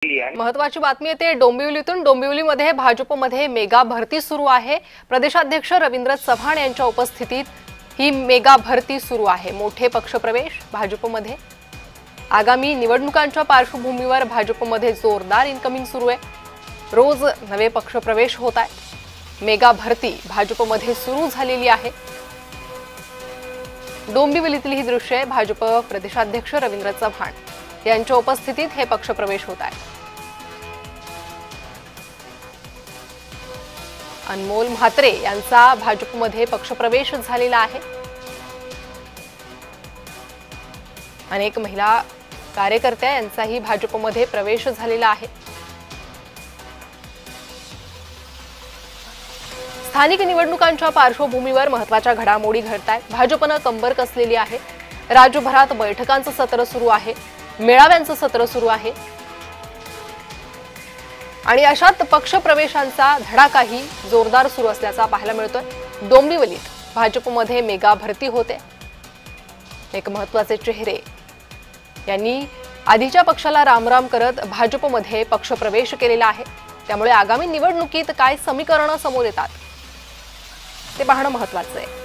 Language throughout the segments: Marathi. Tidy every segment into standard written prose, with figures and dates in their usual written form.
महत्वाची बातमी येते डोंबिवलीतून। डोंबिवलीमध्ये भाजपमध्ये मेगा भरती सुरू आहे। प्रदेशाध्यक्ष रवींद्र चव्हाण यांच्या उपस्थितीत ही मेगा भरती सुरू आहे। मोठे पक्षप्रवेश भाजपमध्ये। आगामी निवडणुकांच्या पार्श्वभूमीवर भाजपमध्ये जोरदार इनकमिंग सुरू आहे। रोज नवे पक्षप्रवेश होत आहेत। मेगा भरती भाजपमध्ये सुरू झालेली आहे। डोंबिवलीतील ही दृश्य आहे। भाजप प्रदेशाध्यक्ष रवींद्र चव्हाण यांच्या उपस्थितीत हे पक्षप्रवेश होत आहे। अनमोल म्हात्रे यांचा भाजपमध्ये पक्षप्रवेश झालेला आहे। अनेक महिला कार्यकर्त्या यांचाही भाजपमध्ये प्रवेश झालेला आहे। स्थानिक निवडणुकांच्या पार्श्वभूमीवर महत्त्वाच्या घडामोडी घडतायत। भाजपने कंबर कसलेली आहे। राज्यभरात बैठकांचं सत्र सुरू आहे। मेळाव्यांचं सत्र सुरू आहे आणि अशात पक्षप्रवेशांचा धडाकाही जोरदार सुरू असल्याचा पाहायला मिळतोय। डोंबिवलीत भाजपमध्ये मेगा भरती होते। एक महत्त्वाचे चेहरे यांनी आधीच्या पक्षाला रामराम करत भाजपमध्ये पक्षप्रवेश केलेला आहे। त्यामुळे आगामी निवडणुकीत काय समीकरणं समोर येतात ते पाहणं महत्त्वाचं आहे।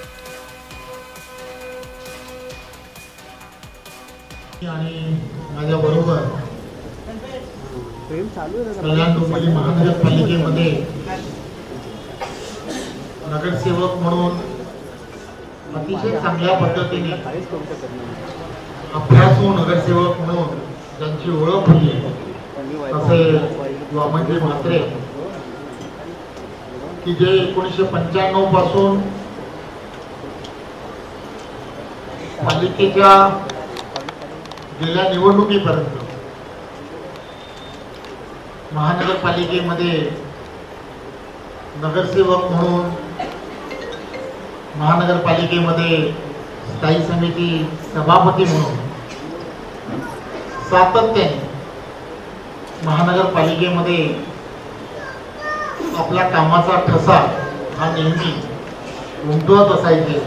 आणि माझ्या बरोबर कल्याण डोंबिवली महानगरपालिकेमध्ये नगरसेवक म्हणून अतिशय चांगल्या पद्धतीने अभ्यासू नगरसेवक म्हणून ज्यांची ओळख होती असे वामनजी म्हात्रे की जे 1995 पासून पालिकेच्या गेल्या निवडणुकीपर्यंत महानगरपालिकेमध्ये नगरसेवक म्हणून महानगरपालिकेमध्ये स्थायी समिती सभापती म्हणून सातत्याने महानगरपालिकेमध्ये आपल्या कामाचा ठसा हा नेहमी उमटवत असायचे।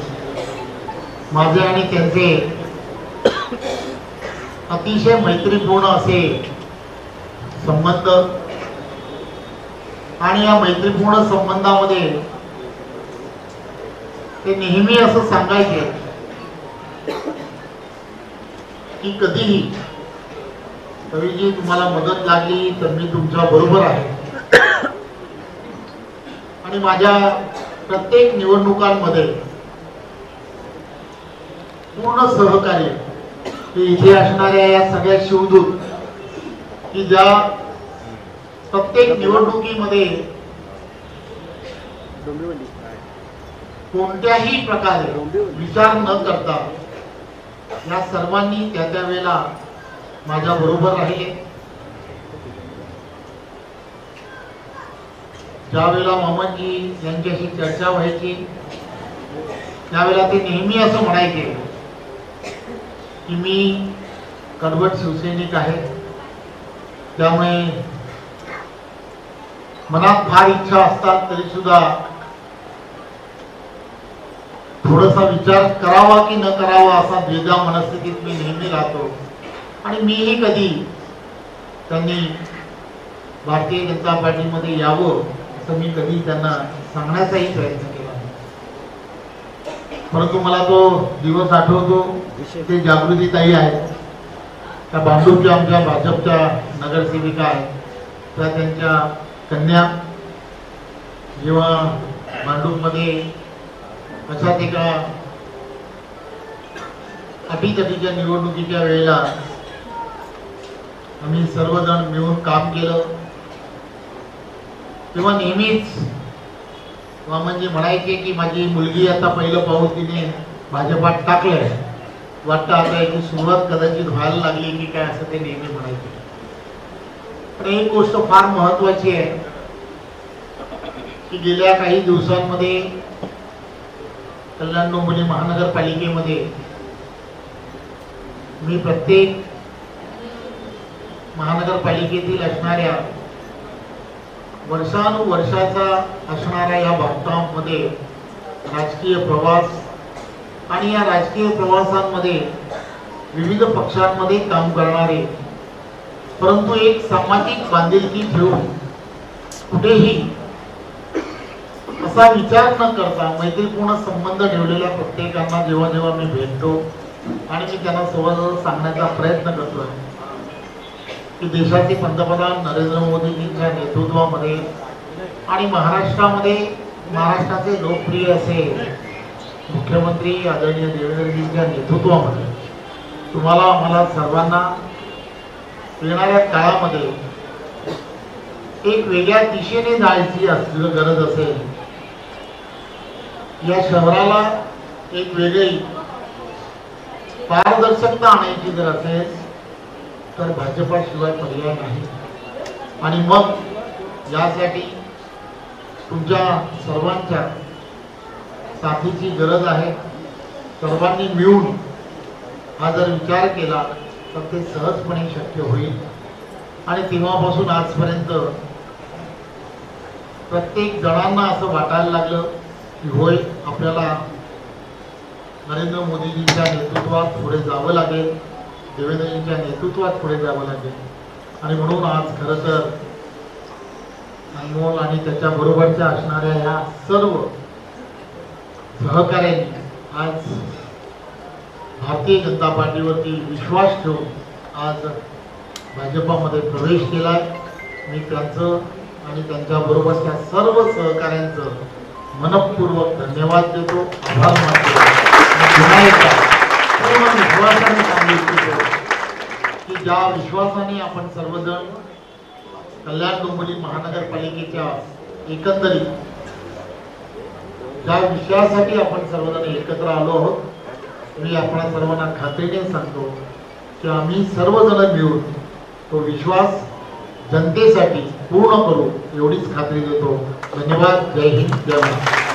माझे आणि त्यांचे अतिशय मैत्रीपूर्ण असे संबंध आणि या मैत्रीपूर्ण संबंधामध्ये ते नेहमी असं सांगायचे की कधीही जी तुम्हाला मदत लागली तर मी तुमच्या बरोबर आहे। आणि माझ्या प्रत्येक निवडणुकांमध्ये पूर्ण सहकार्य इथे असणाऱ्या या सगळ्या शिवदूत की ज्या प्रत्येक निवडणुकीमध्ये कोणत्याही प्रकारे विचार न करता या सर्वांनी त्या वेळेला माझ्या बरोबर राहिले। ज्या वेळेला मामाजी यांच्याशी चर्चा व्हायची त्यावेळेला ते नेहमी असं म्हणायचे की मी कडवट शिवसैनिक आहे, त्यामुळे मनात फार इच्छा असतात तरी सुद्धा थोडासा विचार करावा की न करावा असा द्विधा मनस्थितीत मी नेहमी राहतो। आणि मीही कधी त्यांनी भारतीय जनता पार्टीमध्ये यावं असं मी कधी त्यांना सांगण्याचाही प्रयत्न केला, परंतु मला तो दिवस आठवतो। ते जागृतीताई आहेत, त्या भांडूपच्या आमच्या भाजपच्या नगरसेविका आहेत, त्या त्यांच्या कन्या जेव्हा भांडूपमध्ये अशाच एका अटीतटीच्या निवडणुकीच्या वेळेला आम्ही सर्वजण मिळून काम केलं, तेव्हा नेहमीच वामनजी म्हणायचे की माझी मुलगी आता पहिलं पाऊल तिने भाजपात टाकलंय, वाटतं आता याची सुरुवात कदाचित व्हायला लागली की काय असं ते नेहमी म्हणायचे। पण एक गोष्ट फार महत्वाची आहे की गेल्या काही दिवसांमध्ये कल्याण डोंबिवली महानगरपालिकेमध्ये मी प्रत्येक महानगरपालिकेतील असणाऱ्या वर्षानुवर्षाचा असणाऱ्या या बाबतीमध्ये राजकीय प्रवास आणि या राजकीय प्रवासांमध्ये विविध पक्षांमध्ये काम करणारे परंतु एक सामाजिक बांधिलकी ठेवून कुठेही असा विचार न करता मैत्रीपूर्ण संबंध ठेवलेल्या प्रत्येकांना जेव्हा जेव्हा मी भेटतो आणि मी त्यांना सहज सांगण्याचा प्रयत्न करतोय की देशाचे पंतप्रधान नरेंद्र मोदीजींच्या नेतृत्वामध्ये आणि महाराष्ट्राचे लोकप्रिय असे मुख्यमंत्री आदरणीय देवेंद्रजींच्या नेतृत्वामध्ये तुम्हाला आम्हाला सर्वांना येणाऱ्या काळामध्ये एक वेगळ्या दिशेने जायची गरज असेल, या शहराला एक वेगळी पारदर्शकता आणायची जर असेल तर भाजपाशिवाय पर्याय नाही। आणि मग यासाठी तुमच्या सर्वांच्या साथीची गरज आहे। सर्वांनी मिळून हा जर विचार केला तर ते सहजपणे शक्य होईल। आणि तेव्हापासून आजपर्यंत प्रत्येक जणांना असं वाटायला लागलं की होय, आपल्याला नरेंद्र मोदीजींच्या नेतृत्वात पुढे जावं लागेल, देवेंद्रजींच्या नेतृत्वात पुढे जावं लागेल। आणि म्हणून आज खरं तर अनमोल आणि त्याच्या बरोबरच्या असणाऱ्या ह्या सर्व सहकार्यांनी आज भारतीय जनता पार्टीवरती विश्वास ठेवून आज भाजपामध्ये प्रवेश केलाय। मी त्यांचं आणि त्यांच्या बरोबरच्या सर्व सहकाऱ्यांचं मनपूर्वक धन्यवाद देतो, आभार मानतो। पुन्हा एकदा पूर्ण विश्वासाने सांगू इच्छितो की ज्या विश्वासाने आपण सर्वजण कल्याण डोंबिवली महानगरपालिकेच्या एकंदरीत ज्या विषयासाठी आपण सर्वजण एकत्र आलो आहोत, मी आपल्या सर्वांना खात्रीने सांगतो की आम्ही सर्वजण मिळून तो विश्वास जनतेसाठी पूर्ण करू एवढीच खात्री देतो। धन्यवाद। जय हिंद, जय महाराष्ट्र।